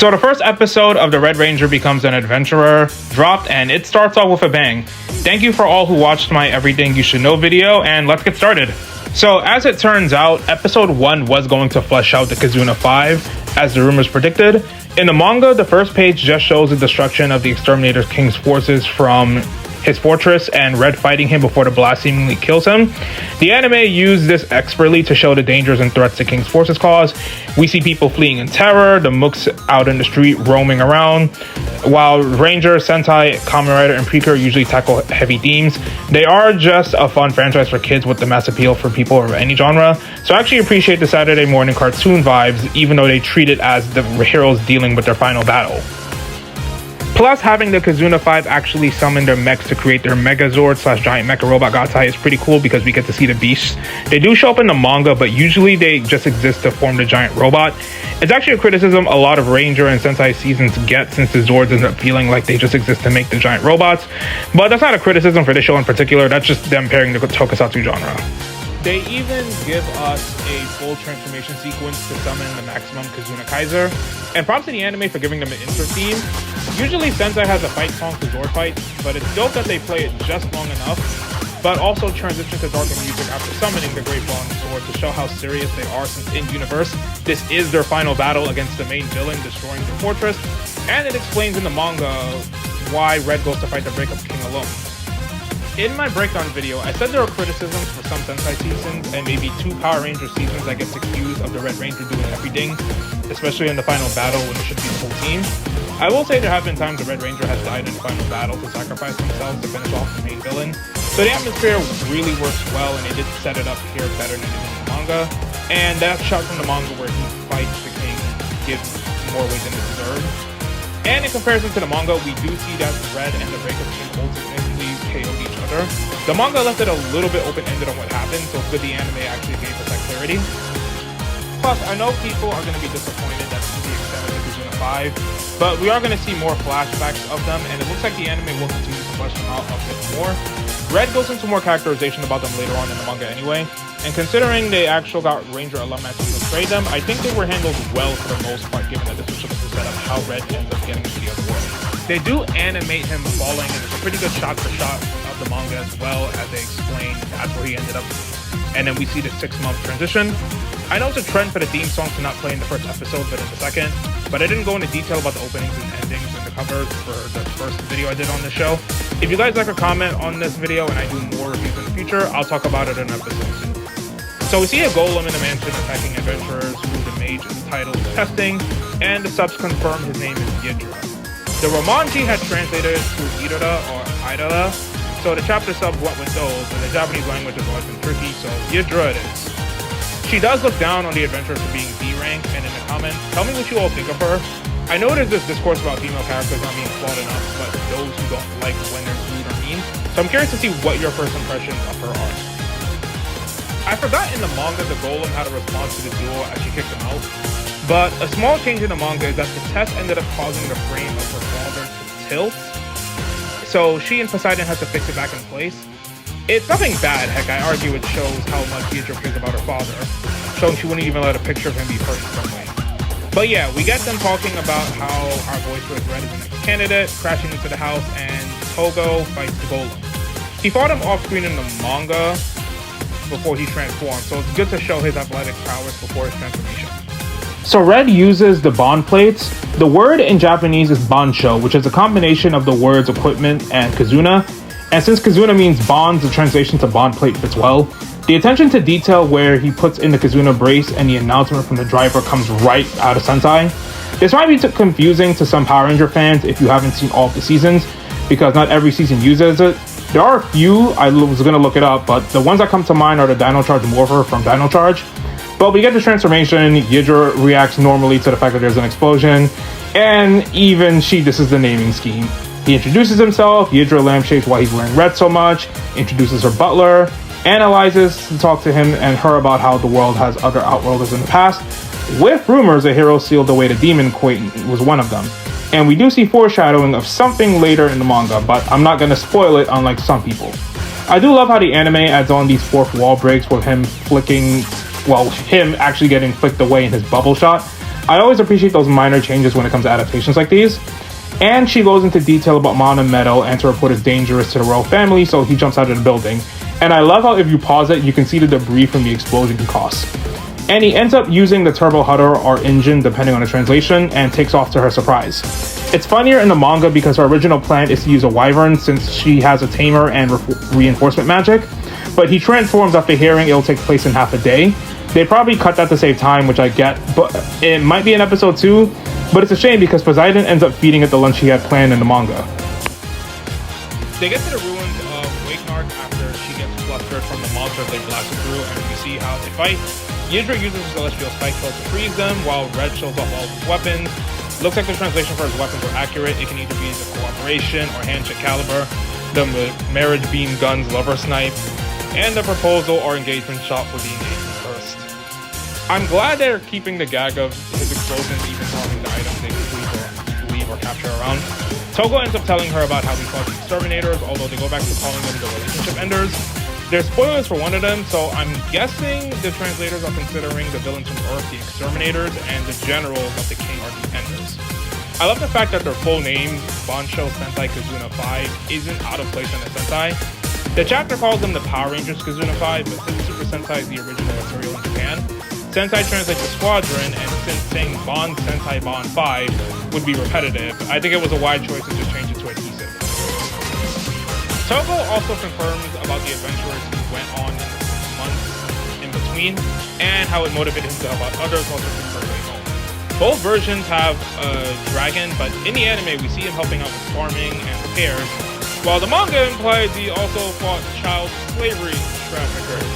So the first episode of The Red Ranger Becomes an Adventurer dropped, and it starts off with a bang. Thank you for all who watched my Everything You Should Know video, and let's get started. So as it turns out, episode 1 was going to flesh out the Kizuna 5, as the rumors predicted. In the manga, the first page just shows the destruction of the Exterminator King's forces from his fortress and Red fighting him before the blast seemingly kills him. The anime used this expertly to show the dangers and threats the King's forces cause. We see people fleeing in terror, the mooks out in the street roaming around, while Ranger, Sentai, Kamen Rider, and Preacher usually tackle heavy themes. They are just a fun franchise for kids with the mass appeal for people of any genre, so I actually appreciate the Saturday morning cartoon vibes, even though they treat it as the heroes dealing with their final battle. Plus, having the Kizuna 5 actually summon their mechs to create their Megazord / giant mecha robot Gatai is pretty cool because we get to see the beasts. They do show up in the manga, but usually they just exist to form the giant robot. It's actually a criticism a lot of Ranger and Sentai seasons get, since the Zords end up feeling like they just exist to make the giant robots. But that's not a criticism for this show in particular, that's just them pairing the tokusatsu genre. They even give us a full transformation sequence to summon the maximum Kizuna Kaiser. And props to the anime for giving them an intro theme. Usually Sentai has a fight song for Zord fight, but it's dope that they play it just long enough, but also transition to darker music after summoning the Great Falling Sword to show how serious they are, since in universe, this is their final battle against the main villain destroying the fortress, and it explains in the manga why Red goes to fight the Breakup King alone. In my breakdown video, I said there are criticisms for some Sentai seasons and maybe 2 Power Ranger seasons that gets accused of the Red Ranger doing everything, especially in the final battle when it should be the whole team. I will say there have been times the Red Ranger has died in the final battle to sacrifice themselves to finish off the main villain, so the atmosphere really works well, and they did set it up here better than it did in the manga, and that shot from the manga where he fights the king gives more weight than it deserves. And in comparison to the manga, we do see that Red and the Breakup King ultimately KO'd each other. The manga left it a little bit open-ended on what happened, so good the anime actually gave us that clarity. Plus, I know people are going to be disappointed that this is the extent of the Kizuna 5, but we are going to see more flashbacks of them, and it looks like the anime will continue to flesh them out a bit more. Red goes into more characterization about them later on in the manga anyway, and considering they actually got Ranger alumni to portray them, I think they were handled well for the most part, given that this was supposed to set up how Red ends up getting into the other world. They do animate him falling, and it's a pretty good shot-for-shot of the manga as well, as they explain that's where he ended up. And then we see the 6-month transition. I know it's a trend for the theme song to not play in the first episode, but in the second. But I didn't go into detail about the openings and endings and the covers for the first video I did on this show. If you guys like a comment on this video and I do more reviews in the future, I'll talk about it in an episode soon. So we see a golem in the mansion attacking adventurers who the mage is titled testing, and the subs confirm his name is Yhidra. The Romanji had translated to Idora or Idola, so the chapter sub went with those, and the Japanese language has always been tricky, so Yihdra it is. She does look down on the adventurers for being B rank, and in the comments, tell me what you all think of her. I know there's this discourse about female characters not being flawed enough, but those who don't like when they're rude or mean, so I'm curious to see what your first impressions of her are. I forgot in the manga the golem had a response to the duel as she kicked him out, but a small change in the manga is that the test ended up causing the frame of her father to tilt, so she and Poseidon had to fix it back in place. It's nothing bad, heck, I argue it shows how much Yhidra cares about her father, showing she wouldn't even let a picture of him be purchased some way. But yeah, we get them talking about how our boy Red is the next candidate, crashing into the house, and Togo fights the golem. He fought him off-screen in the manga before he transformed, so it's good to show his athletic prowess before his transformation. So Red uses the bond plates. The word in Japanese is bansho, which is a combination of the words equipment and Kizuna. And since Kizuna means bonds, the translation to bond plate fits well. The attention to detail where he puts in the Kizuna brace and the announcement from the driver comes right out of Sentai. This might be confusing to some Power Ranger fans if you haven't seen all of the seasons, because not every season uses it. There are a few, I was going to look it up, but the ones that come to mind are the Dino Charge Morpher from Dino Charge. But we get the transformation, Yihdra reacts normally to the fact that there's an explosion, and even this is the naming scheme. He introduces himself, Yihdra lampshades why he's wearing red so much, introduces her butler, analyzes to talk to him and her about how the world has other outworlders in the past, with rumors a hero sealed away the demon Quatin was one of them. And we do see foreshadowing of something later in the manga, but I'm not going to spoil it unlike some people. I do love how the anime adds on these fourth wall breaks with him him actually getting flicked away in his bubble shot. I always appreciate those minor changes when it comes to adaptations like these. And she goes into detail about Mana Metal and to report is dangerous to the royal family, so he jumps out of the building. And I love how if you pause it, you can see the debris from the explosion he caused. And he ends up using the turbo hutter or engine, depending on the translation, and takes off to her surprise. It's funnier in the manga because her original plan is to use a wyvern since she has a tamer and reinforcement magic, but he transforms after hearing it'll take place in half a day. They probably cut that to save time, which I get, but it might be in episode 2, but it's a shame because Poseidon ends up feeding it the lunch he had planned in the manga. They get to the ruins of Wakenark after she gets flustered from the monsters they blasted through, and we see how they fight. Yihdra uses his celestial spike cloak to freeze them, while Red shows off all of his weapons. Looks like the translation for his weapons are accurate. It can either be the Cooperation or Handshake Caliber, the Marriage Beam Guns Lover Snipe, and the Proposal or Engagement Shot for the engagement first. I'm glad they're keeping the gag of his explosions even harming the items they leave or capture around. Togo ends up telling her about how he fought the exterminators, although they go back to calling them the relationship enders. There's spoilers for one of them, so I'm guessing the translators are considering the villains from Earth the exterminators and the generals of the king are the enders. I love the fact that their full name, Bansou Sentai Kazuna 5, isn't out of place in the Sentai. The chapter calls them the Power Rangers Kazuna 5, but since Super Sentai is the original material in Japan, Sentai translates to Squadron, and since saying Bon Sentai Bon 5 would be repetitive, I think it was a wise choice to just change it to adhesive. Togo also confirms about the adventures he went on in the months in between, and how it motivated him to help out others while searching for a way home. Both versions have a dragon, but in the anime we see him helping out with farming and repairs, while the manga implies he also fought child slavery traffickers.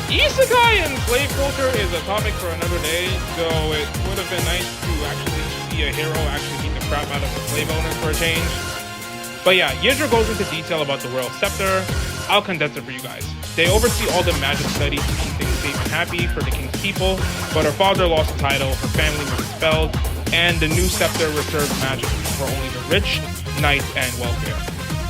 Isekai and slave culture is a topic for another day, though it would have been nice to actually see a hero actually beat the crap out of the slave owners for a change. But yeah, Yihdra goes into detail about the royal scepter. I'll condense it for you guys. They oversee all the magic studies to keep things safe and happy for the king's people, but her father lost the title, her family was expelled, and the new scepter reserves magic for only the rich, knights, and welfare.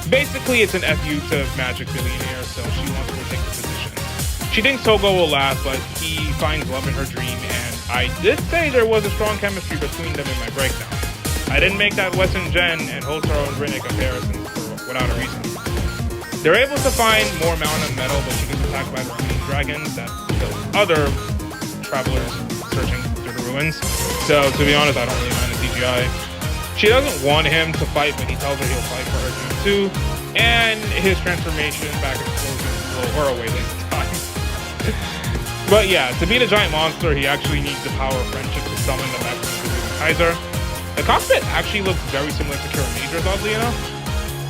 Basically, it's an FU to magic billionaires, so she wants to take the position. She thinks Togo will laugh, but he finds love in her dream, and I did say there was a strong chemistry between them in my breakdown. I didn't make that Wes and Jen and Hotaro and Rinne comparison without a reason. They're able to find more Mana Metal, but she gets attacked by the remaining dragons that kill other travelers searching through the ruins. So, to be honest, I don't really mind the CGI. She doesn't want him to fight, but he tells her he'll fight for her dream too. And his transformation back explosions blow her away this time. But yeah, to beat a giant monster, he actually needs the power of friendship to summon the maximum Kaiser. The cockpit actually looks very similar to Kira Major's, oddly enough.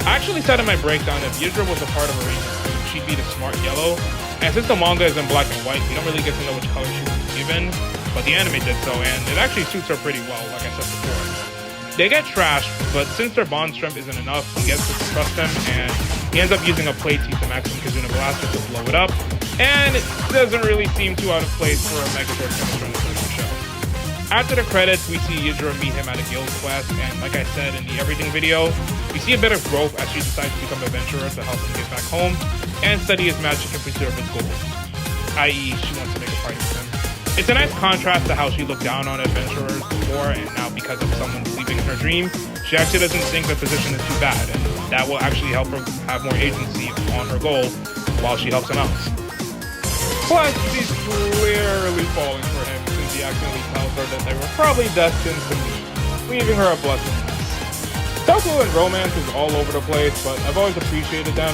I actually said in my breakdown that if Yihdra was a part of a Ranger team, she'd be the smart yellow. And since the manga is in black and white, we don't really get to know which color she was given, but the anime did so, and it actually suits her pretty well, like I said before. They get trashed, but since their bond strength isn't enough, he gets to trust them, and he ends up using a plate to Maximum Kazuna Blaster to blow it up, and it doesn't really seem too out of place for a Megazord finisher in the second show. After the credits, we see Yihdra meet him at a guild quest, and like I said in the Everything video, we see a bit of growth as she decides to become an adventurer to help him get back home and study his magic and preserve his goals, i.e. she wants to make a fight with him. It's a nice contrast to how she looked down on adventurers before, and now because of someone sleeping in her dream, she actually doesn't think the position is too bad, and that will actually help her have more agency on her goal while she helps him out. Plus, she's clearly falling for him since he accidentally tells her that they were probably destined to meet, leaving her a blessing mess. Togo and romance is all over the place, but I've always appreciated them,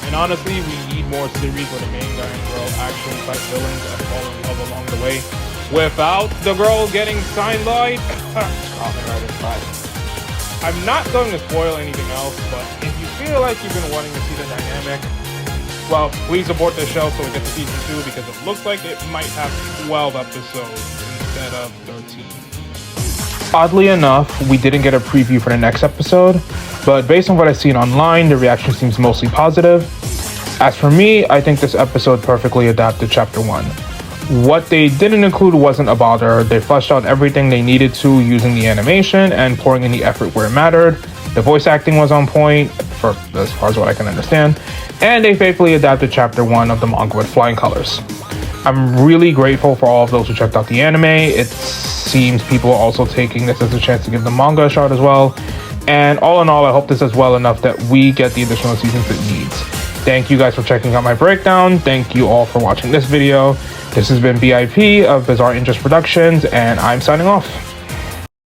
and honestly, we need more series where the main guy and girl actually fight villains and fall in love along the way, without the girl getting signed by Kamen Rider 5. I'm not going to spoil anything else, but if you feel like you've been wanting to see the dynamic, well, please abort the show so we get to season 2 because it looks like it might have 12 episodes instead of 13. Oddly enough, we didn't get a preview for the next episode, but based on what I've seen online, the reaction seems mostly positive. As for me, I think this episode perfectly adapted Chapter 1. What they didn't include wasn't a bother. They fleshed out everything they needed to using the animation and pouring in the effort where it mattered. The voice acting was on point, for as far as what I can understand, and they faithfully adapted Chapter 1 of the manga with flying colors. I'm really grateful for all of those who checked out the anime. It seems people are also taking this as a chance to give the manga a shot as well. And all in all, I hope this does well enough that we get the additional seasons it needs. Thank you guys for checking out my breakdown. Thank you all for watching this video. This has been BIP of Bizarre Interest Productions, and I'm signing off.